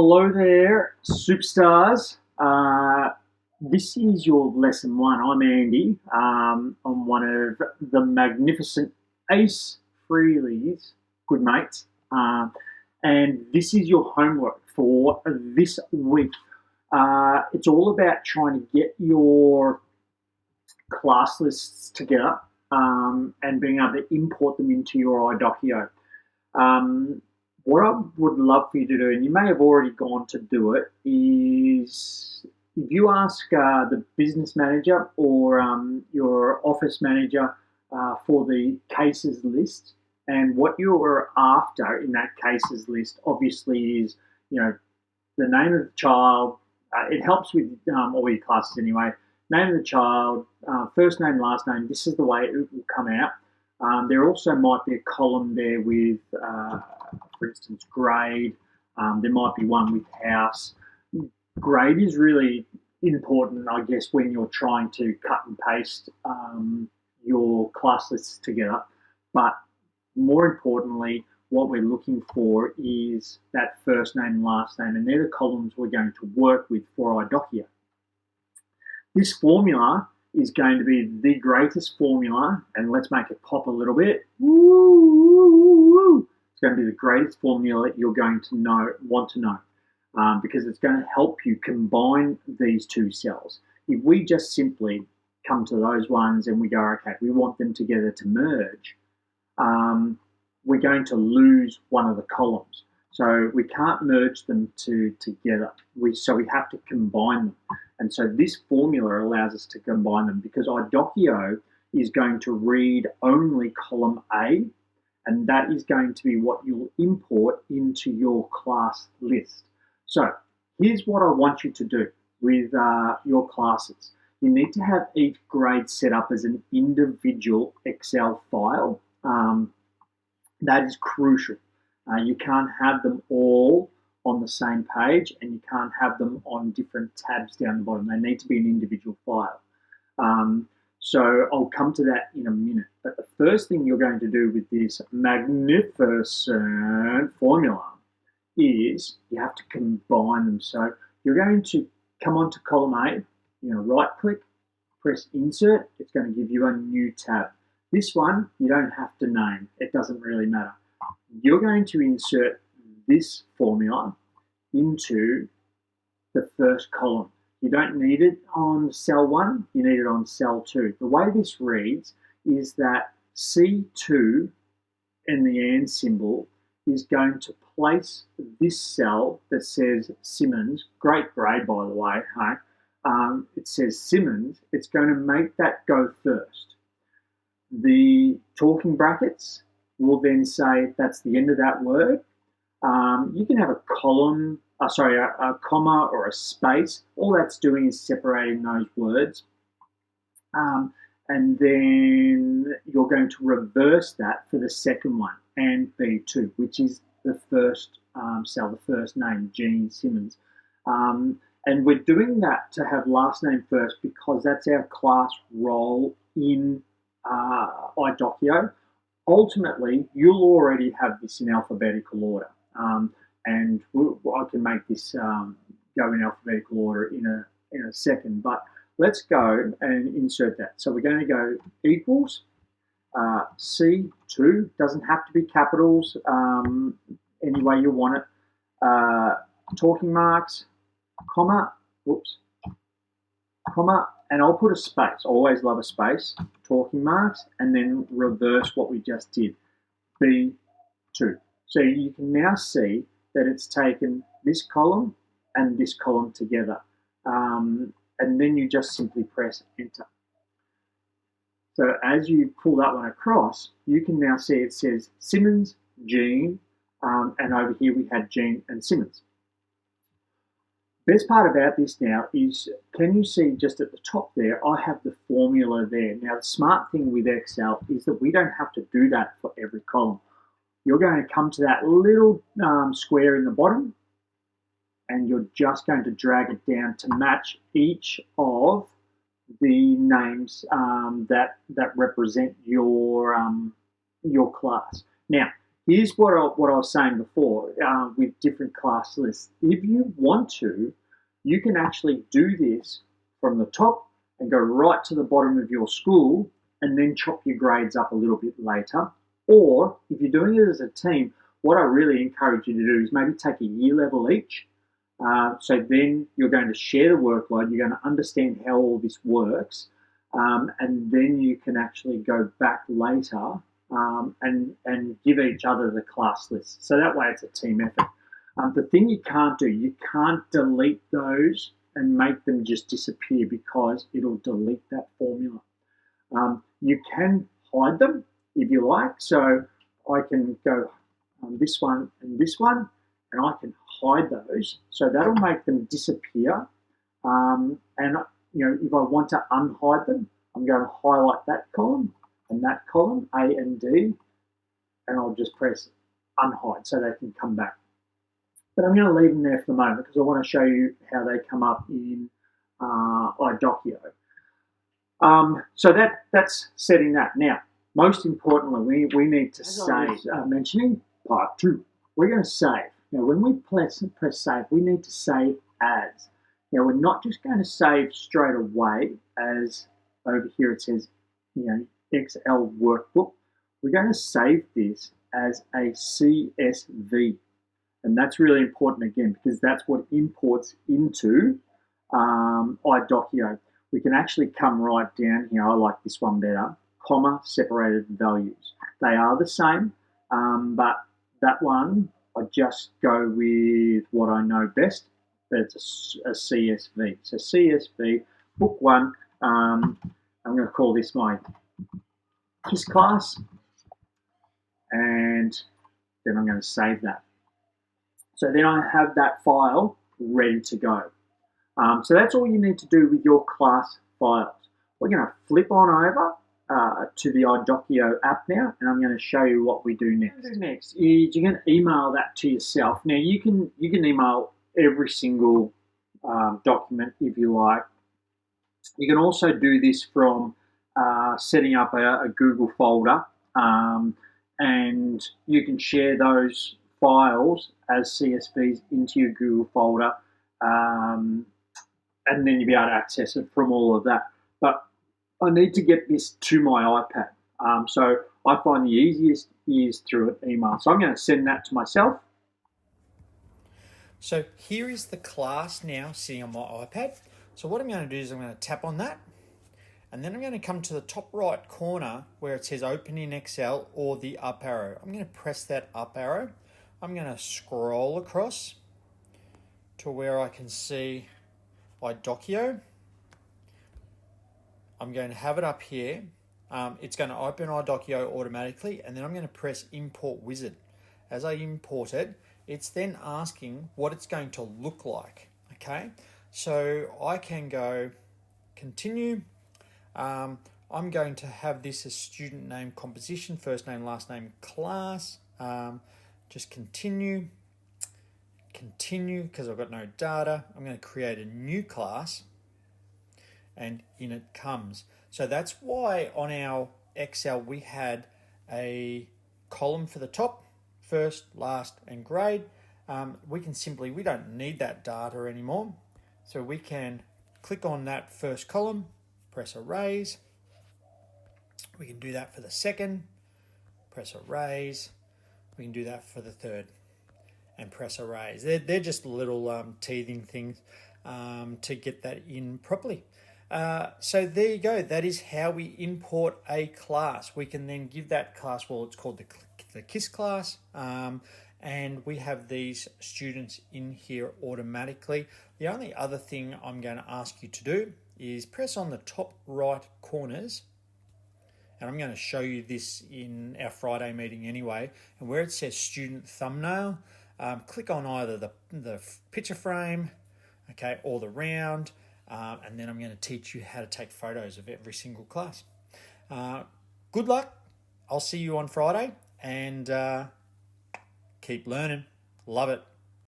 Hello there, superstars. This is your lesson one. I'm Andy. I'm one of the magnificent Ace Freely's good mates. And this is your homework for this week. It's all about trying to get your class lists together and being able to import them into your Idoceo. What I would love for you to do, and you may have already gone to do it, is if you ask the business manager or your office manager for the cases list, and what you're after in that cases list obviously is, the name of the child. It helps with all your classes anyway. Name of the child, first name, last name. This is the way it will come out. There also might be a column there with, for instance, grade. There might be one with house. Grade is really important, I guess, when you're trying to cut and paste your class lists together. But more importantly, what we're looking for is that first name, last name, and they're the columns we're going to work with for Idoceo. This formula is going to be the greatest formula, and let's make it pop a little bit. Woo! It's going to be the greatest formula that you're going to want to know, because it's going to help you combine these two cells. If we just simply come to those ones and we go, okay, we want them together to merge, we're going to lose one of the columns. So we can't merge them together. So we have to combine them. And so this formula allows us to combine them, because Idoceo is going to read only column A, and that is going to be what you'll import into your class list. So here's what I want you to do with your classes. You need to have each grade set up as an individual Excel file. That is crucial. You can't have them all on the same page, and you can't have them on different tabs down the bottom. They need to be an individual file. So I'll come to that in a minute. But the first thing you're going to do with this magnificent formula is you have to combine them. So you're going to come onto column A, right click, press insert. It's going to give you a new tab. This one you don't have to name. It doesn't really matter. You're going to insert this formula into the first column. You don't need it on cell 1, you need it on cell 2. The way this reads is that C2 and the and symbol is going to place this cell that says Simmons, great grade by the way, hey? It says Simmons, it's going to make that go first. The talking brackets will then say that's the end of that word. You can have a column, a comma or a space. All that's doing is separating those words. And then you're going to reverse that for the second one, and B2, which is the first cell, the first name, Gene Simmons. And we're doing that to have last name first because that's our class role in Idoceo. Ultimately, you'll already have this in alphabetical order, and I can make this go in alphabetical order in a second. But let's go and insert that. So we're going to go equals C2. Doesn't have to be capitals. Any way you want it. Talking marks, comma. Whoops. Comma. And I'll put a space. I always love a space. Talking marks, and then reverse what we just did. B2. So you can now see that it's taken this column and this column together. And then you just simply press enter. So as you pull that one across, you can now see it says Simmons, Gene, and over here we had Gene and Simmons. Best part about this now is, can you see just at the top there, I have the formula there. Now, the smart thing with Excel is that we don't have to do that for every column. You're going to come to that little square in the bottom, and you're just going to drag it down to match each of the names that represent your class. Now, Here's what I was saying before with different class lists. If you want to, you can actually do this from the top and go right to the bottom of your school and then chop your grades up a little bit later. Or if you're doing it as a team, what I really encourage you to do is maybe take a year level each. So then you're going to share the workload, you're going to understand how all this works, and then you can actually go back later and give each other the class list. So that way it's a team effort. The thing you can't do, you can't delete those and make them just disappear because it'll delete that formula. You can hide them if you like. So I can go this one and this one, and I can hide those. So that'll make them disappear. And if I want to unhide them, I'm going to highlight that column and that column, A and D, and I'll just press unhide so they can come back. But I'm going to leave them there for the moment because I want to show you how they come up in Idoceo. So that's setting that. Now, most importantly, we need to save. Mentioning part 2, we're going to save. Now, when we press save, we need to save as. Now, we're not just going to save straight away as over here it says, XL workbook. We're going to save this as a CSV. And that's really important again because that's what imports into Idoceo. We can actually come right down here. I like this one better. Comma separated values. They are the same, but that one I just go with what I know best. But it's a CSV. So CSV book 1. I'm going to call this my KISS class, and then I'm going to save that. So then I have that file ready to go. So that's all you need to do with your class files. We're going to flip on over to the Idoceo app now, and I'm going to show you what we do next. What we do next is you're going to email that to yourself. Now you can email every single document if you like. You can also do this from setting up a Google folder, and you can share those files as CSVs into your Google folder, and then you'll be able to access it from all of that. But I need to get this to my iPad, so I find the easiest is through an email. So I'm going to send that to myself. So here is the class now sitting on my iPad. So what I'm going to do is I'm going to tap on that, and then I'm going to come to the top right corner where it says open in Excel or the up arrow. I'm going to press that up arrow. I'm going to scroll across to where I can see Idoceo. I'm going to have it up here. It's going to open Idoceo automatically, and then I'm going to press import wizard. As I import it, it's then asking what it's going to look like. Okay, so I can go continue. I'm going to have this as student name composition, first name, last name, class. Just continue because I've got no data. I'm going to create a new class, and in it comes. So that's why on our Excel we had a column for the top, first, last, and grade. We don't need that data anymore. So we can click on that first column, press erase. We can do that for the second, press erase. We can do that for the third and press erase. They're just little teething things to get that in properly. So there you go. That is how we import a class. We can then give that class, it's called the KISS class, and we have these students in here automatically. The only other thing I'm going to ask you to do is press on the top right corners, and I'm going to show you this in our Friday meeting anyway, and where it says student thumbnail, click on either the picture frame, okay, or the round, and then I'm going to teach you how to take photos of every single class. Good luck. I'll see you on Friday, and keep learning. Love it.